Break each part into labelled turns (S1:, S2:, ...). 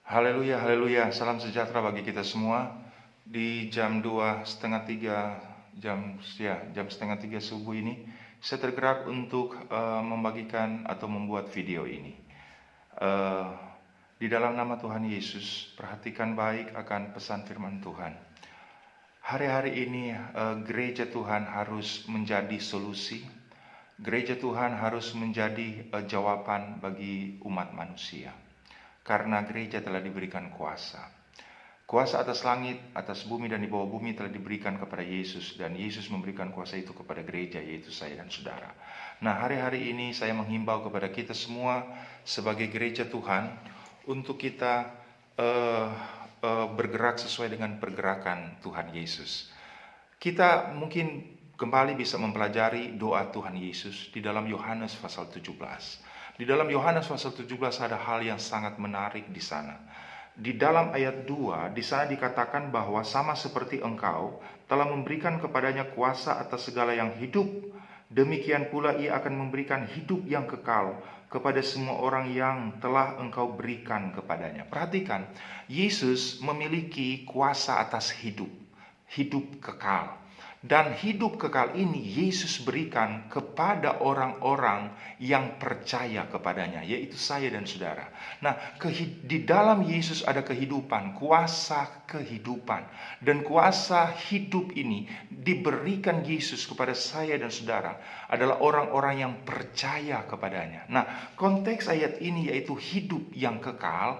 S1: Haleluya, haleluya. Salam sejahtera bagi kita semua. Di jam 2:30 jam setengah tiga subuh ini, saya tergerak untuk membagikan atau membuat video ini. Eh, di dalam nama Tuhan Yesus, perhatikan baik akan pesan firman Tuhan. Hari-hari ini gereja Tuhan harus menjadi solusi. Gereja Tuhan harus menjadi jawaban bagi umat manusia. Karena gereja telah diberikan kuasa. Kuasa atas langit, atas bumi dan di bawah bumi telah diberikan kepada Yesus. Dan Yesus memberikan kuasa itu kepada gereja, yaitu saya dan saudara. Nah, hari-hari ini saya menghimbau kepada kita semua sebagai gereja Tuhan untuk kita bergerak sesuai dengan pergerakan Tuhan Yesus. Kita mungkin kembali bisa mempelajari doa Tuhan Yesus di dalam Yohanes pasal 17. Di dalam Yohanes pasal 17 ada hal yang sangat menarik di sana. Di dalam ayat 2, di sana dikatakan bahwa sama seperti engkau telah memberikan kepadanya kuasa atas segala yang hidup, demikian pula ia akan memberikan hidup yang kekal kepada semua orang yang telah engkau berikan kepadanya. Perhatikan, Yesus memiliki kuasa atas hidup kekal. Dan hidup kekal ini Yesus berikan kepada orang-orang yang percaya kepadanya, yaitu saya dan saudara. Nah, di dalam Yesus ada kehidupan, kuasa kehidupan. Dan kuasa hidup ini diberikan Yesus kepada saya dan saudara adalah orang-orang yang percaya kepadanya. Nah, konteks ayat ini yaitu hidup yang kekal.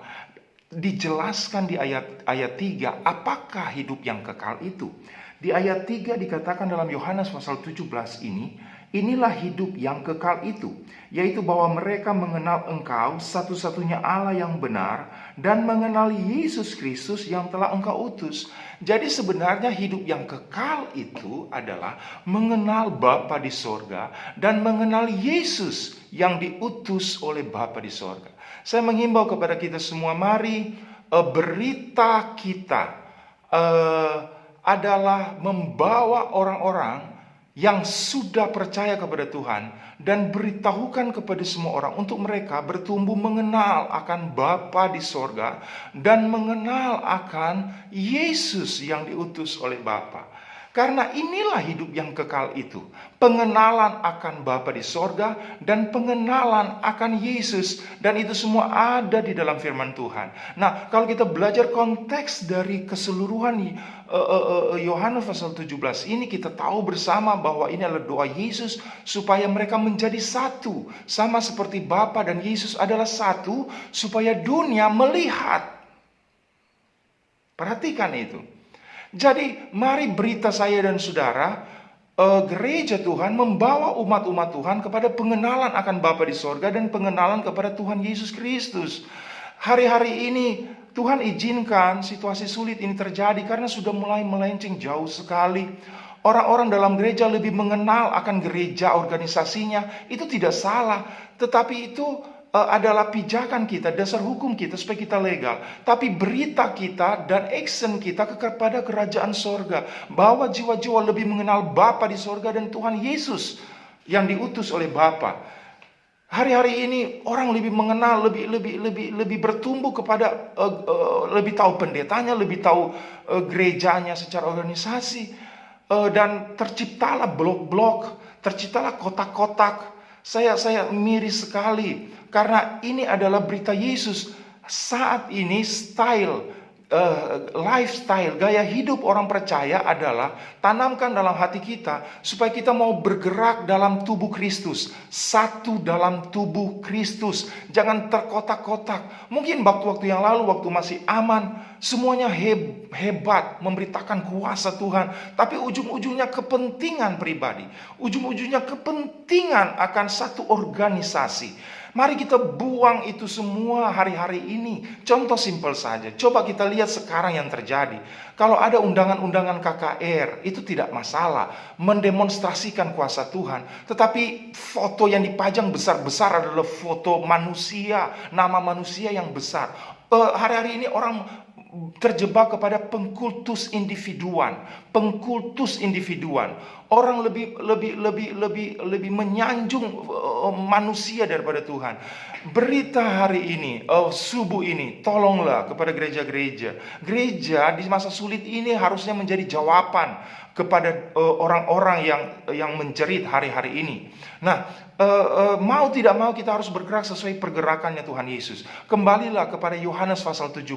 S1: Dijelaskan di ayat 3, apakah hidup yang kekal itu? Di ayat 3 dikatakan dalam Yohanes pasal 17 ini, inilah hidup yang kekal itu, yaitu bahwa mereka mengenal engkau satu-satunya Allah yang benar dan mengenal Yesus Kristus yang telah engkau utus. Jadi sebenarnya hidup yang kekal itu adalah mengenal Bapa di sorga dan mengenal Yesus yang diutus oleh Bapa di sorga. Saya menghimbau kepada kita semua, mari berita kita adalah membawa orang-orang yang sudah percaya kepada Tuhan dan beritahukan kepada semua orang untuk mereka bertumbuh mengenal akan Bapa di sorga dan mengenal akan Yesus yang diutus oleh Bapa. Karena inilah hidup yang kekal itu, pengenalan akan Bapa di sorga dan pengenalan akan Yesus, dan itu semua ada di dalam firman Tuhan. Nah, kalau kita belajar konteks dari keseluruhan Yohanes pasal 17 ini, kita tahu bersama bahwa ini adalah doa Yesus supaya mereka menjadi satu, sama seperti Bapa dan Yesus adalah satu, supaya dunia melihat. Perhatikan itu. Jadi mari berita saya dan saudara, gereja Tuhan membawa umat-umat Tuhan kepada pengenalan akan Bapa di sorga dan pengenalan kepada Tuhan Yesus Kristus. Hari-hari ini Tuhan izinkan situasi sulit ini terjadi karena sudah mulai melenceng jauh sekali. Orang-orang dalam gereja lebih mengenal akan gereja organisasinya, itu tidak salah, tetapi itu adalah pijakan kita, dasar hukum kita supaya kita legal. Tapi berita kita dan action kita kepada kerajaan sorga, bahwa jiwa-jiwa lebih mengenal Bapa di sorga dan Tuhan Yesus yang diutus oleh Bapa. Hari-hari ini orang lebih mengenal, lebih bertumbuh kepada lebih tahu pendetanya, lebih tahu gerejanya secara organisasi, dan terciptalah blok-blok, terciptalah kotak-kotak. Saya miris sekali karena ini adalah berita Yesus. Saat ini lifestyle, gaya hidup orang percaya adalah tanamkan dalam hati kita supaya kita mau bergerak dalam tubuh Kristus, satu dalam tubuh Kristus. Jangan terkotak-kotak. Mungkin waktu-waktu yang lalu, waktu masih aman, semuanya hebat memberitakan kuasa Tuhan, tapi ujung-ujungnya kepentingan pribadi, ujung-ujungnya kepentingan akan satu organisasi. Mari kita buang itu semua hari-hari ini. Contoh simpel saja, coba kita lihat sekarang yang terjadi. Kalau ada undangan-undangan KKR, itu tidak masalah, mendemonstrasikan kuasa Tuhan. Tetapi foto yang dipajang besar-besar adalah foto manusia, nama manusia yang besar. Hari-hari ini orang terjebak kepada pengkultus individuan. Orang lebih menyanjung manusia daripada Tuhan. Berita hari ini, subuh ini, tolonglah kepada gereja-gereja. Gereja di masa sulit ini harusnya menjadi jawaban kepada orang-orang yang menjerit hari-hari ini. Nah, mau tidak mau kita harus bergerak sesuai pergerakannya Tuhan Yesus. Kembalilah kepada Yohanes pasal 17.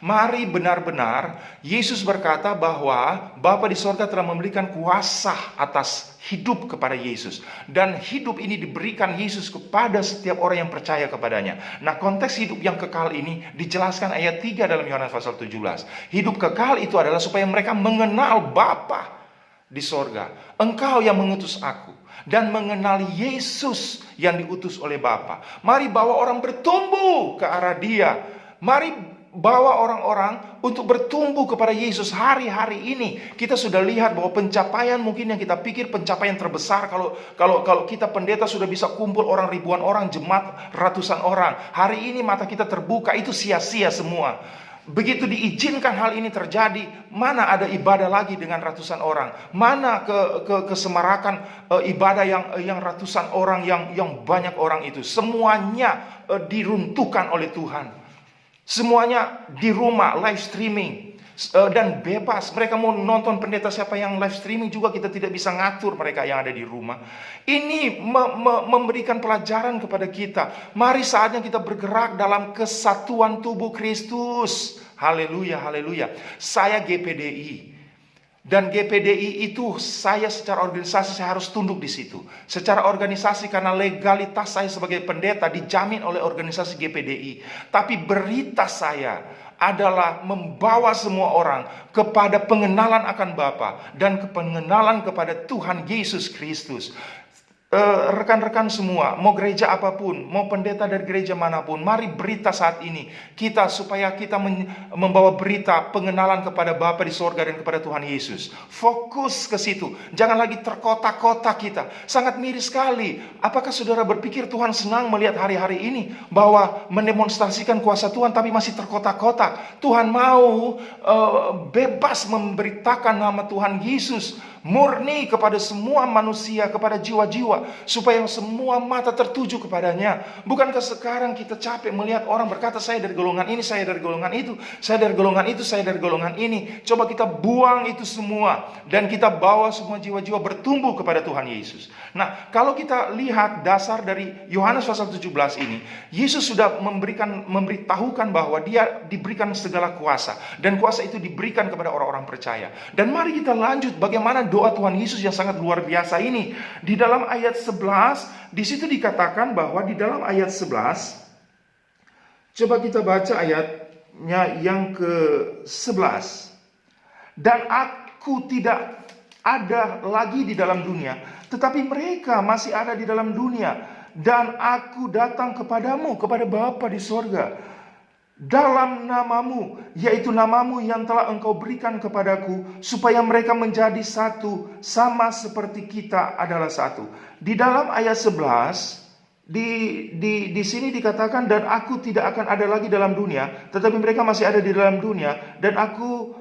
S1: Mari benar-benar Yesus berkata bahwa Bapa di sorga telah memberikan kuasa atas hidup kepada Yesus. Dan hidup ini diberikan Yesus kepada setiap orang yang percaya kepadanya. Nah, konteks hidup yang kekal ini dijelaskan ayat 3 dalam Yohanes pasal 17. Hidup kekal itu adalah supaya mereka mengenal Bapa di sorga. Engkau yang mengutus aku. Dan mengenali Yesus yang diutus oleh Bapa. Mari bawa orang bertumbuh ke arah Dia. Mari bawa orang-orang untuk bertumbuh kepada Yesus hari-hari ini. Kita sudah lihat bahwa pencapaian mungkin yang kita pikir pencapaian terbesar kalau kita pendeta sudah bisa kumpul orang ribuan orang, jemaat ratusan orang. Hari ini mata kita terbuka, itu sia-sia semua. Begitu diizinkan hal ini terjadi, mana ada ibadah lagi dengan ratusan orang? Mana kesemarakan ibadah yang ratusan orang, yang banyak orang itu? Semuanya diruntuhkan oleh Tuhan. Semuanya di rumah, live streaming. Dan bebas, mereka mau nonton pendeta siapa yang live streaming juga kita tidak bisa ngatur mereka yang ada di rumah. Ini memberikan pelajaran kepada kita. Mari saatnya kita bergerak dalam kesatuan tubuh Kristus. Haleluya, haleluya. Saya GPDI. Dan GPDI itu saya secara organisasi saya harus tunduk di situ. Secara organisasi karena legalitas saya sebagai pendeta dijamin oleh organisasi GPDI. Tapi berita saya adalah membawa semua orang kepada pengenalan akan Bapa dan pengenalan kepada Tuhan Yesus Kristus. Rekan-rekan semua, mau gereja apapun, mau pendeta dari gereja manapun, mari berita saat ini supaya kita membawa berita pengenalan kepada Bapa di sorga dan kepada Tuhan Yesus. Fokus ke situ, jangan lagi terkotak-kotak kita. Sangat miris sekali. Apakah saudara berpikir Tuhan senang melihat hari-hari ini bahwa mendemonstrasikan kuasa Tuhan tapi masih terkotak-kotak? Tuhan mau bebas memberitakan nama Tuhan Yesus murni kepada semua manusia, kepada jiwa-jiwa, supaya semua mata tertuju kepadanya. Bukankah sekarang kita capek melihat orang berkata saya dari golongan ini, saya dari golongan itu, saya dari golongan itu, saya dari golongan ini. Coba kita buang itu semua dan kita bawa semua jiwa-jiwa bertumbuh kepada Tuhan Yesus. Nah, kalau kita lihat dasar dari Yohanes pasal 17 ini, Yesus sudah memberitahukan bahwa Dia diberikan segala kuasa, dan kuasa itu diberikan kepada orang-orang percaya. Dan mari kita lanjut bagaimana doa Tuhan Yesus yang sangat luar biasa ini. Di dalam ayat 11, di situ dikatakan bahwa di dalam ayat 11, coba kita baca ayatnya yang ke-11. Dan aku tidak ada lagi di dalam dunia, tetapi mereka masih ada di dalam dunia. Dan aku datang kepadamu, kepada Bapa di sorga, dalam namamu, yaitu namamu yang telah engkau berikan kepadaku, supaya mereka menjadi satu, sama seperti kita adalah satu. Di dalam ayat 11, di sini dikatakan, dan aku tidak akan ada lagi dalam dunia, tetapi mereka masih ada di dalam dunia, dan aku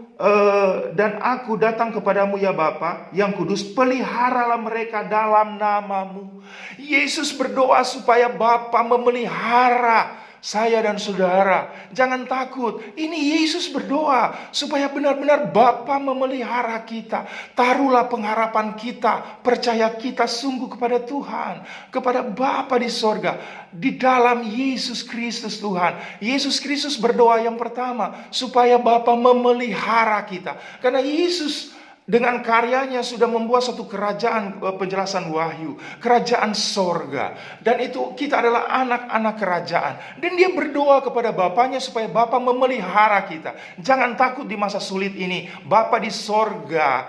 S1: datang kepadamu ya Bapa yang kudus, peliharalah mereka dalam namamu. Yesus berdoa supaya Bapa memelihara saya dan saudara. Jangan takut. Ini Yesus berdoa supaya benar-benar Bapa memelihara kita. Taruhlah pengharapan kita, percaya kita sungguh kepada Tuhan, kepada Bapa di sorga, di dalam Yesus Kristus Tuhan. Yesus Kristus berdoa yang pertama supaya Bapa memelihara kita. Karena Yesus dengan karyanya sudah membuat satu kerajaan, penjelasan Wahyu, kerajaan sorga. Dan itu kita adalah anak-anak kerajaan. Dan dia berdoa kepada Bapanya supaya Bapa memelihara kita. Jangan takut di masa sulit ini. Bapa di sorga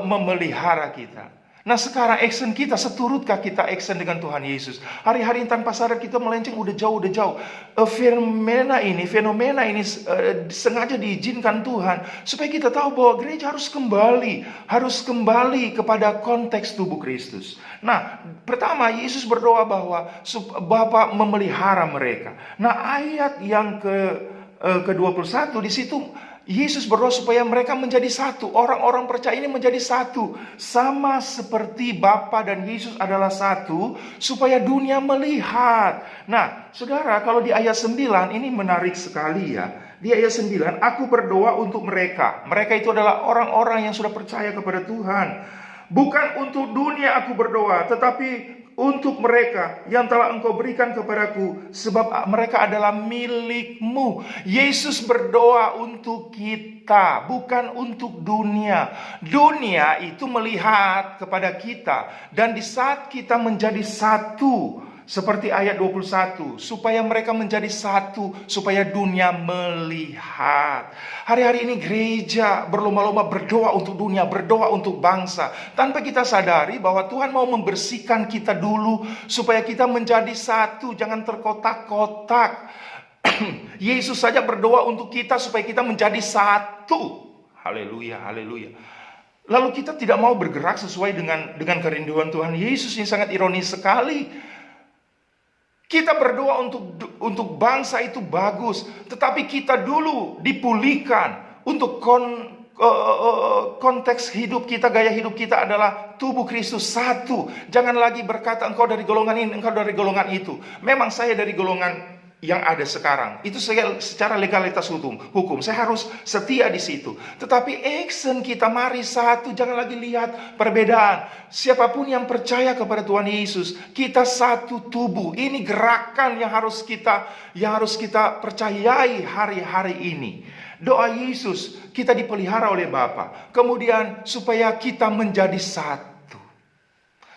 S1: memelihara kita. Nah sekarang action kita, seturutkah kita action dengan Tuhan Yesus? Hari-hari tanpa sadar kita melenceng udah jauh. Fenomena ini sengaja diizinkan Tuhan supaya kita tahu bahwa gereja harus kembali kepada konteks tubuh Kristus. Nah, pertama Yesus berdoa bahwa Bapa memelihara mereka. Nah, ayat yang ke-21 di situ Yesus berdoa supaya mereka menjadi satu. Orang-orang percaya ini menjadi satu. Sama seperti Bapa dan Yesus adalah satu. Supaya dunia melihat. Nah, saudara, kalau di ayat 9 ini menarik sekali ya. Di ayat 9, aku berdoa untuk mereka. Mereka itu adalah orang-orang yang sudah percaya kepada Tuhan. Bukan untuk dunia aku berdoa, tetapi untuk mereka yang telah Engkau berikan kepadaku, sebab mereka adalah milikmu. Yesus berdoa untuk kita, bukan untuk dunia. Dunia itu melihat kepada kita, dan di saat kita menjadi satu, seperti ayat 21, supaya mereka menjadi satu, supaya dunia melihat. Hari-hari ini gereja berlomba-lomba berdoa untuk dunia, berdoa untuk bangsa, tanpa kita sadari bahwa Tuhan mau membersihkan kita dulu, supaya kita menjadi satu, jangan terkotak-kotak. Yesus saja berdoa untuk kita supaya kita menjadi satu. Haleluya, haleluya. Lalu kita tidak mau bergerak sesuai dengan kerinduan Tuhan Yesus. Ini sangat ironis sekali. Kita berdoa untuk bangsa itu bagus, tetapi kita dulu dipulihkan untuk konteks hidup kita, gaya hidup kita adalah tubuh Kristus satu. Jangan lagi berkata engkau dari golongan ini, engkau dari golongan itu. Memang saya dari golongan yang ada sekarang. Itu secara legalitas hukum. Saya harus setia di situ. Tetapi action kita mari satu. Jangan lagi lihat perbedaan. Siapapun yang percaya kepada Tuhan Yesus, kita satu tubuh. Ini gerakan yang harus kita percayai hari-hari ini. Doa Yesus, kita dipelihara oleh Bapa. Kemudian supaya kita menjadi satu.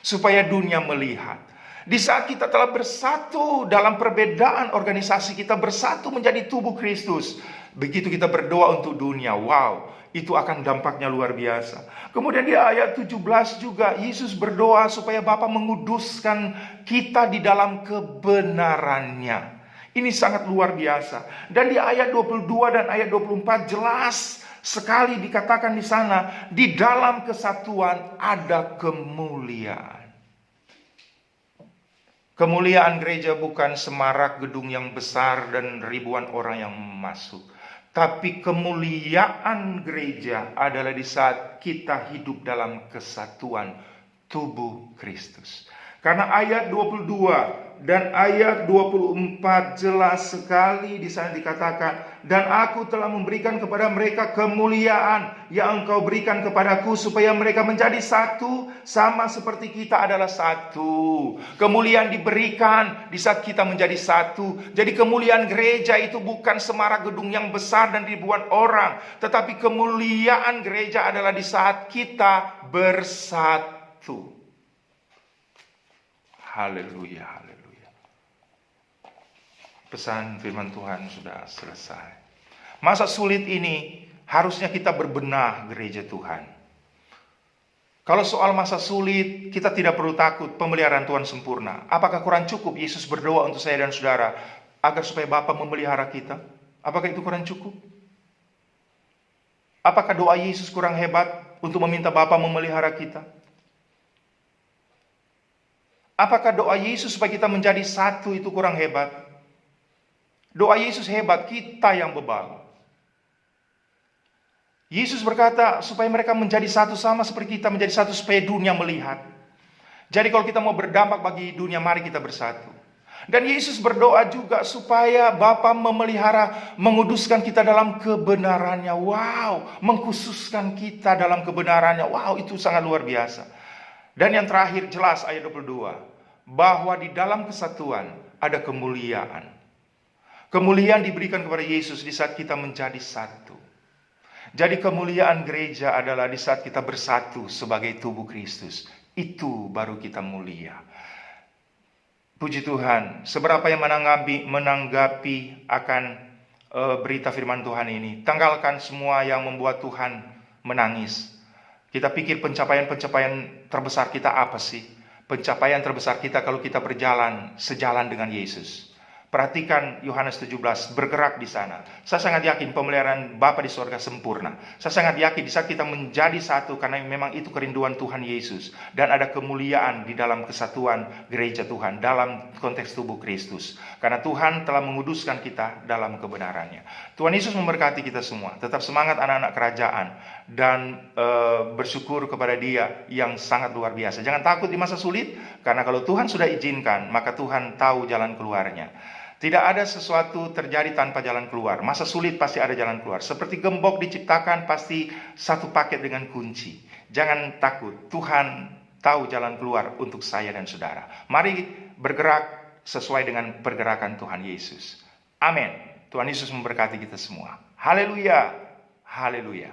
S1: Supaya dunia melihat. Di saat kita telah bersatu dalam perbedaan organisasi, kita bersatu menjadi tubuh Kristus. Begitu kita berdoa untuk dunia, wow, itu akan dampaknya luar biasa. Kemudian di ayat 17 juga, Yesus berdoa supaya Bapa menguduskan kita di dalam kebenarannya. Ini sangat luar biasa. Dan di ayat 22 dan ayat 24 jelas sekali dikatakan di sana, di dalam kesatuan ada kemuliaan. Kemuliaan gereja bukan semarak gedung yang besar dan ribuan orang yang masuk. Tapi kemuliaan gereja adalah di saat kita hidup dalam kesatuan tubuh Kristus. Karena ayat 22 dan ayat 24 jelas sekali di sana dikatakan, dan aku telah memberikan kepada mereka kemuliaan yang engkau berikan kepadaku, supaya mereka menjadi satu, sama seperti kita adalah satu. Kemuliaan diberikan di saat kita menjadi satu. Jadi kemuliaan gereja itu bukan semarak gedung yang besar dan ribuan orang, tetapi kemuliaan gereja adalah di saat kita bersatu. Haleluya, haleluya. Pesan firman Tuhan sudah selesai. Masa sulit ini harusnya kita berbenah gereja Tuhan. Kalau soal masa sulit, kita tidak perlu takut, pemeliharaan Tuhan sempurna. Apakah kurang cukup Yesus berdoa untuk saya dan saudara agar supaya Bapa memelihara kita? Apakah itu kurang cukup? Apakah doa Yesus kurang hebat untuk meminta Bapa memelihara kita? Apakah doa Yesus supaya kita menjadi satu itu kurang hebat? Doa Yesus hebat, kita yang bebal. Yesus berkata supaya mereka menjadi satu sama seperti kita menjadi satu, supaya dunia melihat. Jadi kalau kita mau berdampak bagi dunia, mari kita bersatu. Dan Yesus berdoa juga supaya Bapa memelihara, menguduskan kita dalam kebenarannya. Wow, mengkhususkan kita dalam kebenarannya. Wow, itu sangat luar biasa. Dan yang terakhir jelas ayat 22, bahwa di dalam kesatuan ada kemuliaan. Kemuliaan diberikan kepada Yesus di saat kita menjadi satu. Jadi kemuliaan gereja adalah di saat kita bersatu sebagai tubuh Kristus. Itu baru kita mulia. Puji Tuhan, seberapa yang menanggapi akan berita firman Tuhan ini. Tanggalkan semua yang membuat Tuhan menangis. Kita pikir pencapaian terbesar kita apa sih? Pencapaian terbesar kita kalau kita berjalan sejalan dengan Yesus. Perhatikan Yohanes 17, bergerak di sana. Saya sangat yakin pemeliharaan Bapa di sorga sempurna. Saya sangat yakin di saat kita menjadi satu, karena memang itu kerinduan Tuhan Yesus. Dan ada kemuliaan di dalam kesatuan gereja Tuhan, dalam konteks tubuh Kristus. Karena Tuhan telah menguduskan kita dalam kebenarannya. Tuhan Yesus memberkati kita semua. Tetap semangat anak-anak kerajaan. Dan bersyukur kepada Dia yang sangat luar biasa. Jangan takut di masa sulit, karena kalau Tuhan sudah izinkan, maka Tuhan tahu jalan keluarnya. Tidak ada sesuatu terjadi tanpa jalan keluar. Masa sulit pasti ada jalan keluar. Seperti gembok diciptakan, pasti satu paket dengan kunci. Jangan takut, Tuhan tahu jalan keluar untuk saya dan saudara. Mari bergerak sesuai dengan pergerakan Tuhan Yesus. Amin. Tuhan Yesus memberkati kita semua. Haleluya. Haleluya.